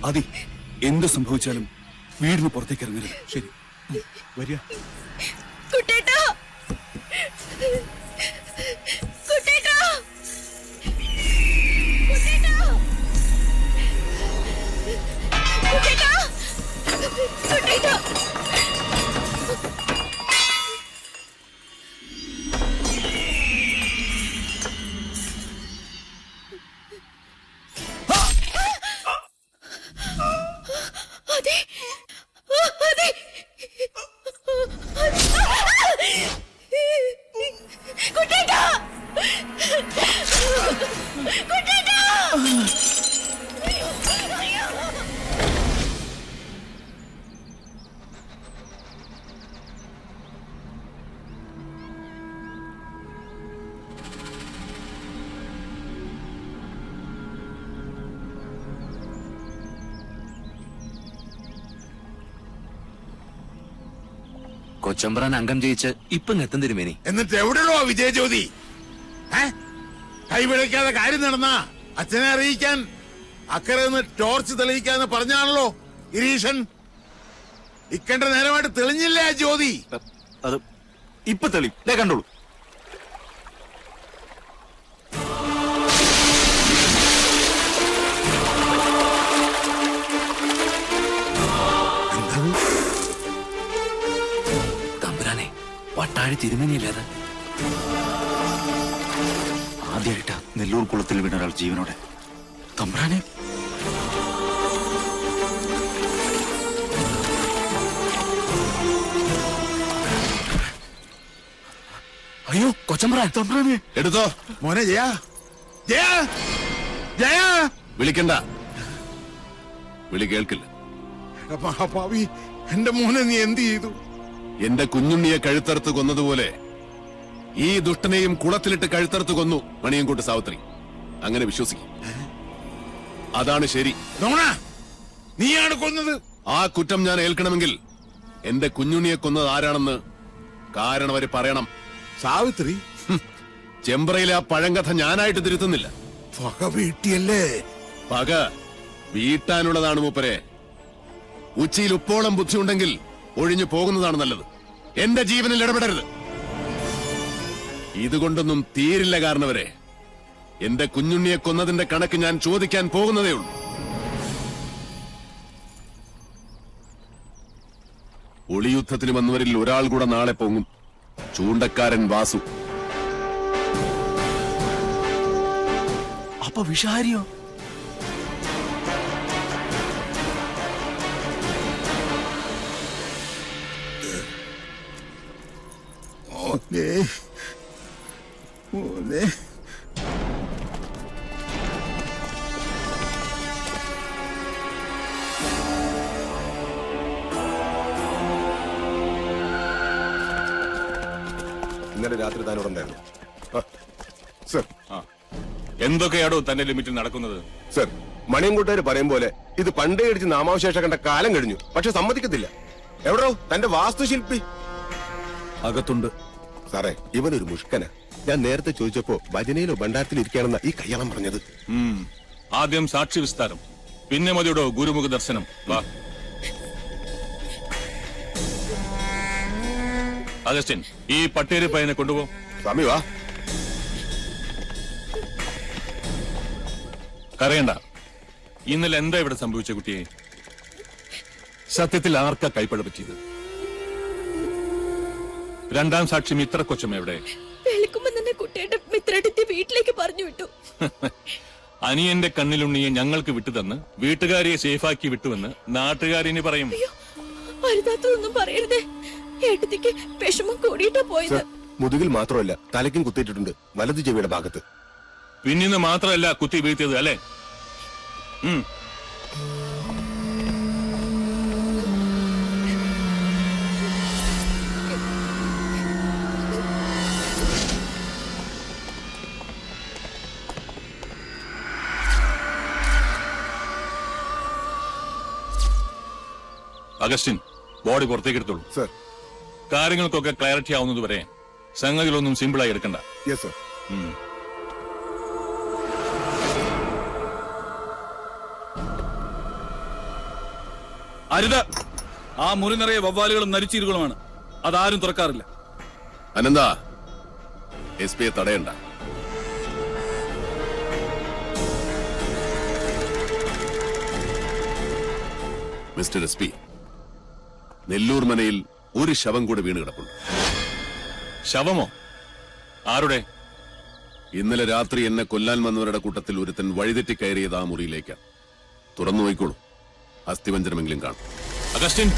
അതി എന്ത് സംഭവിച്ചാലും വീടിന് പുറത്തേക്ക് ഇറങ്ങരുത്. ശരി, വരിക. കുട്ടേട്ടാ, കുട്ടേട്ടാ, കുട്ടേട്ടാ, കുട്ടേട്ടാ, കുട്ടേട്ടാ. കൊച്ചമ്പ്രാൻ അംഗം ജയിച്ച് ഇപ്പൊ എത്തും തിരുമേനി. എന്നിട്ട് എവിടെയോ വിജയജ്യോതി? കൈവിളക്കാതെ കാര്യം നടന്ന അച്ഛനെ അറിയിക്കാൻ അക്കരെ നിന്ന് ടോർച്ച് തെളിയിക്കാന്ന് പറഞ്ഞാണല്ലോ ഗിരീഷൻ. ഇക്കണ്ട നേരമായിട്ട് തെളിഞ്ഞില്ലേ ആ ജ്യോതി? അത് ഇപ്പൊ തെളി കണ്ടോളൂ. തമ്പുരാനെ, വട്ടാഴി തിരുമേനിയല്ലേ അത്? ആദ്യമായിട്ടാ നെല്ലൂർ കുളത്തിൽ വീണ ഒരാൾ ജീവനോടെ. തമ്പുരാനെ, അയ്യോ കൊച്ചമ്പ്രാൻ. തമ്പ്രാനെ എടുത്തോ മോനെ. ജയ ജയ ജയ വിളിക്കണ്ട, വിളി കേൾക്കില്ല. മഹാഭാവി, എന്റെ മോനെ നീ എന്ത് ചെയ്തു? എന്റെ കുഞ്ഞുണ്ണിയെ കഴുത്തറുത്ത് കൊന്നതുപോലെ ഈ ദുഷ്ടനെയും കുളത്തിലിട്ട് കഴുത്തറുത്ത് കൊന്നു മണിയൻകൂട്ട് സാവിത്രി. അങ്ങനെ വിശ്വസിക്കും, അതാണ് ശരി. നോണ, നീയാണ് കൊന്നത്. ആ കുറ്റം ഞാൻ ഏൽക്കണമെങ്കിൽ എന്റെ കുഞ്ഞുണ്ണിയെ കൊന്നത് ആരാണെന്ന് കാരണം അവര് പറയണം. സാവിത്രി? ചെമ്പ്രയിലെ ആ പഴങ്കഥ ഞാനായിട്ട് തിരുത്തുന്നില്ല. പക വീട്ടിയല്ലേ? പക വീട്ടാനുള്ളതാണ് മൂപ്പരെ. ഉച്ചയിൽ ഉപ്പോളം ബുദ്ധിയുണ്ടെങ്കിൽ ഒഴിഞ്ഞു പോകുന്നതാണ് നല്ലത്. എന്റെ ജീവനിൽ ഇടപെടരുത്. ഇതുകൊണ്ടൊന്നും തീരില്ല കാരണവരെ. എന്റെ കുഞ്ഞുണ്ണിയെ കൊന്നതിന്റെ കണക്ക് ഞാൻ ചോദിക്കാൻ പോകുന്നതേ ഉള്ളൂ. ഒളിയുദ്ധത്തിന് വന്നവരിൽ ഒരാൾ കൂടെ നാളെ പൊങ്ങും. ചൂണ്ടക്കാരൻ വാസു. അപ്പൊ വിഷാരിയോ? ഇന്നലെ രാത്രി താനോടുണ്ടായിരുന്നു. സർ, എന്തൊക്കെയാണോ തന്റെ ലിമിറ്റിൽ നടക്കുന്നത്? സർ, മണിയൻകൂട്ടുകാർ പറയും പോലെ ഇത് പണ്ടേ അടിച്ച് നാമാവശേഷം കണ്ട കാലം കഴിഞ്ഞു. പക്ഷെ സമ്മതിക്കത്തില്ല. എവിടോ തന്റെ വാസ്തുശില്പി? അകത്തുണ്ട്. സാറേ, ഇവനൊരു മുഷ്കന. ഞാൻ നേരത്തെ ചോദിച്ചപ്പോ ഭജനയിലോ ഭണ്ഡാരത്തിലോ ഇരിക്കുകയാണെന്ന ഈ കയ്യാളം പറഞ്ഞത്. ആദ്യം സാക്ഷി വിസ്താരം, പിന്നെ മതിയോടോ ഗുരുമുഖ ദർശനം. വാ അഗസ്റ്റിൻ, ഈ പട്ടേരി പയ്യനെ കൊണ്ടുപോ. സ്വാമി വാ. കരയണ്ട. ഇന്നലെ എന്താ ഇവിടെ സംഭവിച്ച കുട്ടിയെ? സത്യത്തിൽ ആർക്കാ കൈപ്പഴ പറ്റിയത്? രണ്ടാം സാക്ഷി മിത്ര കൊച്ചമ്മ എവിടെ? വെളുക്കുമ്പോ തന്നെ കുട്ടിയുടെ മിത്രടുത്തി വീട്ടിലേക്ക് പറഞ്ഞു വിട്ടു. അനിയന്റെ കണ്ണിലുണ്ണിയെ ഞങ്ങൾക്ക് വിട്ടുതന്ന് വീട്ടുകാരിയെ സേഫാക്കി വിട്ടുവെന്ന് നാട്ടുകാരിനി പറയും. അരുതാത്തതൊന്നും പറയരുതേ. ഏട്ടത്തിക്ക് വിഷമം കൂടിയിട്ടാ പോയത്. മുതുകിൽ മാത്രമല്ല തലയ്ക്കും കുത്തിയിട്ടുണ്ട്, വലതു ചെവിയുടെ ഭാഗത്ത്. പിന്നിന്ന് മാത്രമല്ല കുത്തി വീഴ്ത്തിയത് അല്ലേ? അഗസ്റ്റിൻ, ബോഡി പുറത്തേക്ക് എടുത്തോളൂ. സർ. കാര്യങ്ങൾക്കൊക്കെ ക്ലാരിറ്റി ആവുന്നതുവരെ സംഗതികളൊന്നും സിമ്പിളായി എടുക്കണ്ട. Yes sir. അരുത്. ആ മുറി നിറയെ വവ്വാലുകളും നരിച്ചീരുകളുമാണ്. അതാരും തുറക്കാറില്ല. അനന്ത, SP തടയണ്ട. മിസ്റ്റർ SP, നെല്ലൂർ മനയിൽ ഒരു ശവം കൂടെ വീണ് കിടപ്പുണ്ട്. ശവമോ? ആരുടെ? ഇന്നലെ രാത്രി എന്നെ കൊല്ലാൻ വന്നവരുടെ കൂട്ടത്തിൽ ഒരുത്തൻ വഴിതെറ്റി കയറിയത് ആ മുറിയിലേക്കാണ്. തുറന്നു നോയിക്കോളൂ, അസ്ഥിവഞ്ചനമെങ്കിലും കാണും. അഗസ്റ്റിൻ,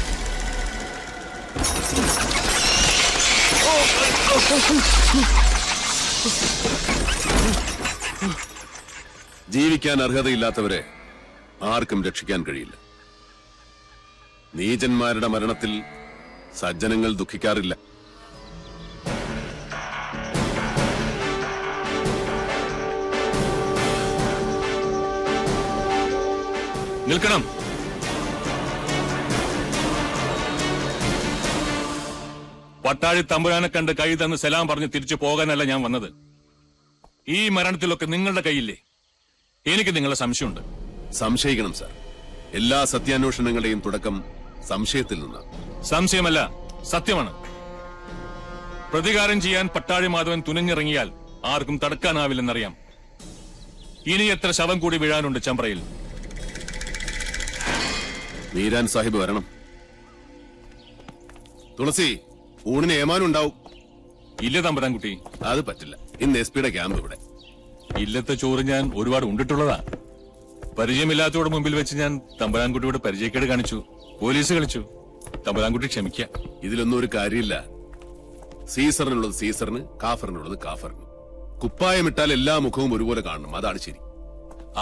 ജീവിക്കാൻ അർഹതയില്ലാത്തവരെ ആർക്കും രക്ഷിക്കാൻ കഴിയില്ല. നീചന്മാരുടെ മരണത്തിൽ സജ്ജനങ്ങൾ ദുഃഖിക്കാറില്ല. നിൽക്കണം. പട്ടാഴി തമ്പുരാനെ കണ്ട് കൈ തന്ന് സലാം പറഞ്ഞ് തിരിച്ചു പോകാനല്ല ഞാൻ വന്നത്. ഈ മരണത്തിലൊക്കെ നിങ്ങളുടെ കൈയില്ലേ? എനിക്ക് നിങ്ങളെ സംശയമുണ്ട്. സംശയിക്കണം സാർ. എല്ലാ സത്യാന്വേഷണങ്ങളുടെയും തുടക്കം സംശയത്തിൽ നിന്നാണ്. സംശയമല്ല, സത്യമാണ്. പ്രതികാരം ചെയ്യാൻ പട്ടാഴി മാധവൻ തുനിഞ്ഞിറങ്ങിയാൽ ആർക്കും തടുക്കാനാവില്ലെന്നറിയാം. ഇനി എത്ര ശവം കൂടി വീഴാനുണ്ട് ചമ്പ്രയിൽ? മീരാൻ സാഹിബ് വരണം. തുളസി, ഊണിന് ഏമാനുണ്ടാവും. ഇല്ല തമ്പുരാൻകുട്ടി, അത് പറ്റില്ല. ഇന്ന് SP ക്യാമ്പ് ഇവിടെ. ഇല്ലത്തെ ചോറ് ഞാൻ ഒരുപാട് ഉണ്ടിട്ടുള്ളതാ. പരിചയമില്ലാത്തവരുടെ മുമ്പിൽ വെച്ച് ഞാൻ തമ്പുരാൻകുട്ടിയോട് പരിചയക്കേട് കാണിച്ചു, പോലീസ് കളിച്ചു. തമ്പുരാൻകുട്ടി ക്ഷമിക്കാം. ഇതിലൊന്നും ഒരു കാര്യമില്ല. സീസറിനുള്ളത് സീസറിന്, കാഫറിനുള്ളത് കാഫറിന്. കുപ്പായമിട്ടാൽ എല്ലാ മുഖവും ഒരുപോലെ കാണണം, അതാണ് ശരി.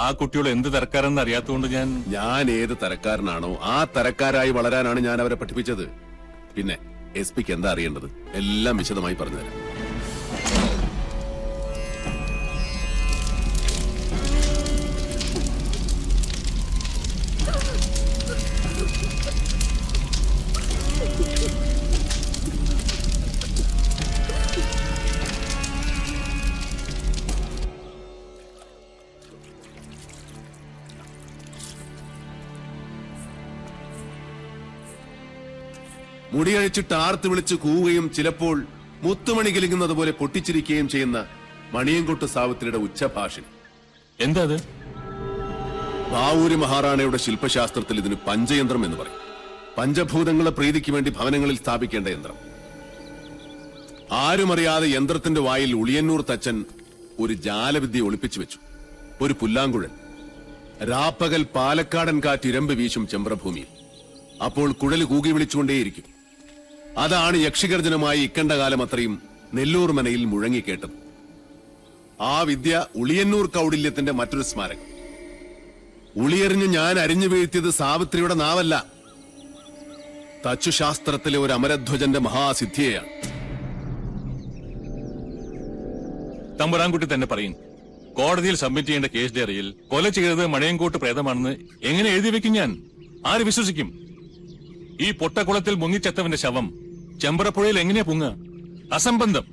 ആ കുട്ടിയോട് എന്ത് തരക്കാരെന്ന് അറിയാത്തതുകൊണ്ട് ഞാൻ ഏത് തരക്കാരനാണോ ആ തരക്കാരായി വളരാനാണ് ഞാൻ അവരെ പഠിപ്പിച്ചത്. പിന്നെ SP എന്താ അറിയേണ്ടത്? എല്ലാം വിശദമായി പറഞ്ഞുതരാം. മുടിയഴിച്ചിട്ട് ആർത്ത് വിളിച്ച് കൂവുകയും ചിലപ്പോൾ മുത്തുമണി കിലുങ്ങുന്നത് പോലെ പൊട്ടിച്ചിരിക്കുകയും ചെയ്യുന്ന മണിയൻകൊട്ട് സാവിത്രിയുടെ ഉച്ചഭാഷണി. എന്താ അത്? ബാവൂരി മഹാറാണയുടെ ശില്പശാസ്ത്രത്തിൽ ഇതിന് പഞ്ചയന്ത്രം എന്ന് പറയും. പഞ്ചഭൂതങ്ങളെ പ്രീതിക്ക് വേണ്ടി ഭവനങ്ങളിൽ സ്ഥാപിക്കേണ്ട യന്ത്രം. ആരുമറിയാതെ യന്ത്രത്തിന്റെ വായിൽ ഉളിയന്നൂർ തച്ചൻ ഒരു ജാലവിദ്യ ഒളിപ്പിച്ചു വെച്ചു. ഒരു പുല്ലാങ്കുഴൽ. രാപ്പകൽ പാലക്കാടൻ കാറ്റ് ഇരമ്പ് വീശും ചെമ്പ്രഭൂമിയിൽ. അപ്പോൾ കുഴല് കൂകി വിളിച്ചുകൊണ്ടേയിരിക്കും. അതാണ് യക്ഷിഗർജനമായി ഇക്കണ്ട കാലം അത്രയും നെല്ലൂർ മനയിൽ മുഴങ്ങിക്കേട്ടത്. ആ വിദ്യ ഉളിയന്നൂർ കൗടില്യത്തിന്റെ മറ്റൊരു സ്മാരകം. ഉളിയെറിഞ്ഞ് ഞാൻ അരിഞ്ഞു വീഴ്ത്തിയത് സാവിത്രിയുടെ നാവല്ല, തച്ചുശാസ്ത്രത്തിലെ ഒരു അമരധ്വജന്റെ മഹാസിദ്ധിയെയാണ്. തമ്പുരാൻകുട്ടി തന്നെ പറയും. കോടതിയിൽ സബ്മിറ്റ് ചെയ്യേണ്ട കേസ് ഡയറിയിൽ കൊല ചെയ്തത് മണിയൻകോട്ട് പ്രേതമാണെന്ന് എങ്ങനെ എഴുതി വെക്കും ഞാൻ? ആര് വിശ്വസിക്കും? ഈ പൊട്ടക്കുളത്തിൽ മുങ്ങിച്ചെത്തവന്റെ ശവം ചെമ്പ്രപ്പുഴയിൽ എങ്ങനെയാ പൊങ്ങുക? അസംബന്ധം.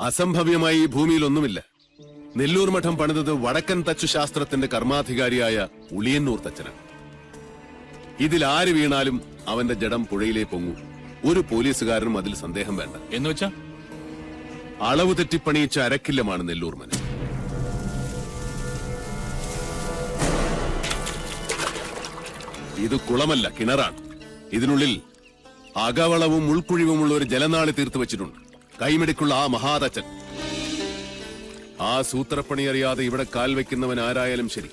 അസംഭവ്യമായി ഈ ഭൂമിയിൽ ഒന്നുമില്ല. നെല്ലൂർ മഠം പണിതത് വടക്കൻ തച്ചുശാസ്ത്രത്തിന്റെ കർമാധികാരിയായ ഉളിയന്നൂർ തച്ചനാണ്. ഇതിൽ ആര് വീണാലും അവന്റെ ജഡം പുഴയിലേ പൊങ്ങൂ. ഒരു പോലീസുകാരനും അതിൽ സന്ദേഹം വേണ്ട. എന്നുവെച്ചാ അളവ് തെറ്റിപ്പണിയിച്ച അരക്കില്ലമാണ് നെല്ലൂർ മന. ഇത് കുളമല്ല, കിണറാണ്. ഇതിനുള്ളിൽ അകവളവും ഉൾക്കുഴിവുമുള്ള ഒരു ജലനാളി തീർത്തു വെച്ചിട്ടുണ്ട്. കൈമിടിക്കുള്ള ആ മഹാതച്ചൻ. ആ സൂത്രപ്പണി അറിയാതെ ഇവിടെ കാൽ വയ്ക്കുന്നവൻ ആരായാലും ശരി,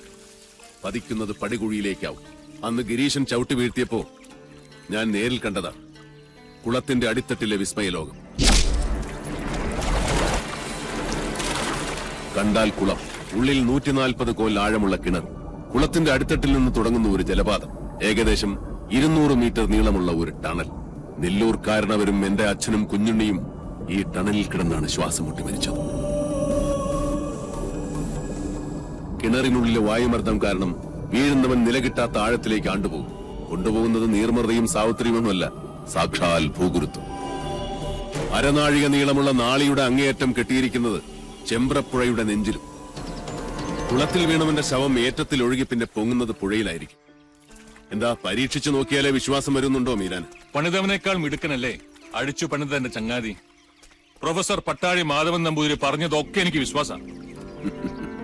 പതിക്കുന്നത് പടികുഴിയിലേക്കാവും. അന്ന് ഗിരീശൻ ചവിട്ടി വീഴ്ത്തിയപ്പോ ഞാൻ നേരിൽ കണ്ടതാണ് കുളത്തിന്റെ അടിത്തട്ടിലെ വിസ്മയലോകം. കണ്ടാൽ കുളം, ഉള്ളിൽ 140 കോൽ ആഴമുള്ള കിണർ, കുളത്തിന്റെ അടിത്തട്ടിൽ നിന്ന് തുടങ്ങുന്ന ഒരു ജലപാതം, ഏകദേശം 200 മീറ്റർ നീളമുള്ള ഒരു ടണൽ. നെല്ലൂർക്കാരനവരും എന്റെ അച്ഛനും കുഞ്ഞുണ്ണിയും ഈ ടണലിൽ കിടന്നാണ് ശ്വാസം മുട്ടി മരിച്ചത്. കിണറിനുള്ളിലെ വായുമർദ്ദം കാരണം വീഴുന്നവൻ നിലകിട്ടാത്ത ആഴത്തിലേക്ക് ആണ്ടുപോകും. കൊണ്ടുപോകുന്നത് നീർമൃതയും സാവിത്രിയുമൊന്നുമല്ല, സാക്ഷാൽ ഭൂഗുരുത്വം. അരനാഴിക നീളമുള്ള നാളിയുടെ അങ്ങേയറ്റം കെട്ടിയിരിക്കുന്നത് ചെമ്പ്രപ്പുഴയുടെ നെഞ്ചിലും. കുളത്തിൽ വീണവന്റെ ശവം ഏറ്റത്തിൽ ഒഴുകി പിന്നെ പൊങ്ങുന്നത് പുഴയിലായിരിക്കും. എന്താ പരീക്ഷിച്ചു നോക്കിയാലേ വിശ്വാസം വരുന്നുണ്ടോ മീരാൻ? പണിതവനേക്കാൾ മിടുക്കനല്ലേ അടിച്ചു പണിതന്റെ ചങ്ങാതി. പ്രൊഫസർ പട്ടാഴി മാധവൻ നമ്പൂതിരി പറഞ്ഞതൊക്കെ എനിക്ക് വിശ്വാസമാണ്.